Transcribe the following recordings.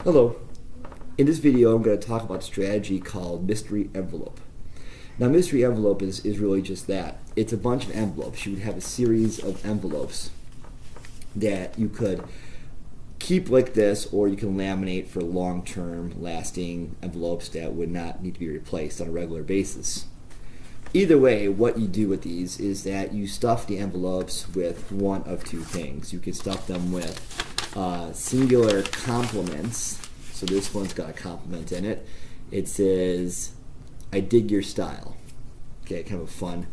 Hello. In this video, I'm going to talk about a strategy called mystery envelope. Now, mystery envelope is really just that. It's a bunch of envelopes. You would have a series of envelopes that you could keep like this, or you can laminate for long-term lasting envelopes that would not need to be replaced on a regular basis. Either way, what you do with these is that you stuff the envelopes with one of two things. You can stuff them with singular compliments. So this one's got a compliment in it. It says, "I dig your style." Okay, kind of a fun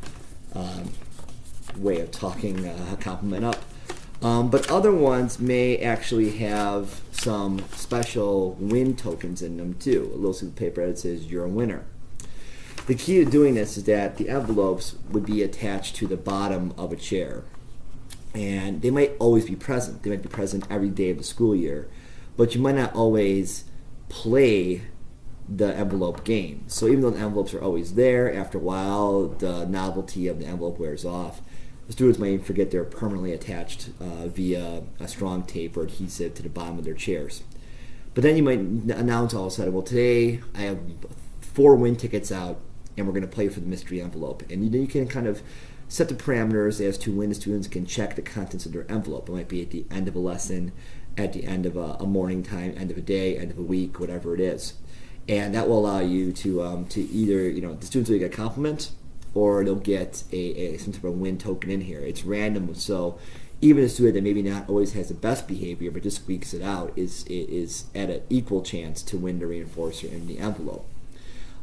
way of talking a compliment up. But other ones may actually have some special win tokens in them too. A little piece of paper that says, "You're a winner." The key to doing this is that the envelopes would be attached to the bottom of a chair. And they might always be present. They might be present every day of the school year. But you might not always play the envelope game. So even though the envelopes are always there, after a while the novelty of the envelope wears off. The students might even forget they're permanently attached via a strong tape or adhesive to the bottom of their chairs. But then you might announce all of a sudden, well, today I have 4 win tickets out and we're going to play for the mystery envelope. And then you can kind of set the parameters as to when the students can check the contents of their envelope. It might be at the end of a lesson, at the end of a morning time, end of a day, end of a week, whatever it is. And that will allow you to either, the students will get a compliment or they'll get some type of win token in here. It's random, so even a student that maybe not always has the best behavior but just squeaks it out is at an equal chance to win the reinforcer in the envelope.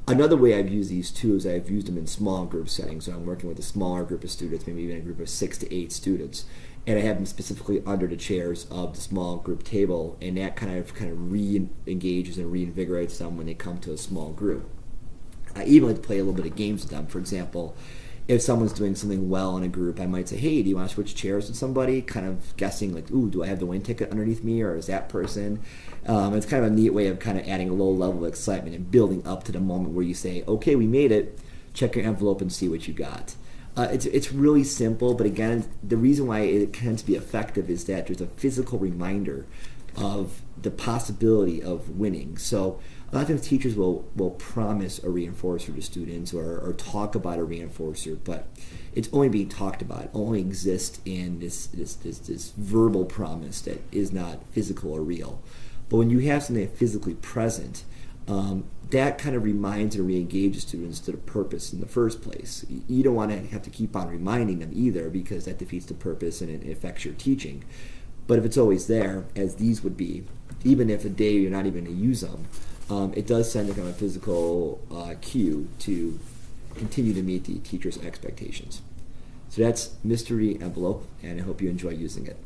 Another way I've used these too is I've used them in small group settings. So I'm working with a smaller group of students, maybe even a group of 6 to 8 students, and I have them specifically under the chairs of the small group table, and that kind of re-engages and reinvigorates them when they come to a small group. I even like to play a little bit of games with them. For example, if someone's doing something well in a group, I might say, "Hey, do you want to switch chairs with somebody?" Kind of guessing like, "Ooh, do I have the win ticket underneath me, or is that person?" It's kind of a neat way of kind of adding a low level of excitement and building up to the moment where you say, "Okay, we made it. Check your envelope and see what you got." It's really simple, but again, the reason why it tends to be effective is that there's a physical reminder of the possibility of winning. So a lot of times teachers will promise a reinforcer to students or talk about a reinforcer, but it's only being talked about. It only exists in this verbal promise that is not physical or real. But when you have something physically present, that kind of reminds and re-engages students to the purpose in the first place. You don't want to have to keep on reminding them either, because that defeats the purpose and it affects your teaching. But if it's always there, as these would be, even if a day you're not even going to use them, it does send a kind of physical cue to continue to meet the teacher's expectations. So that's mystery envelope, and I hope you enjoy using it.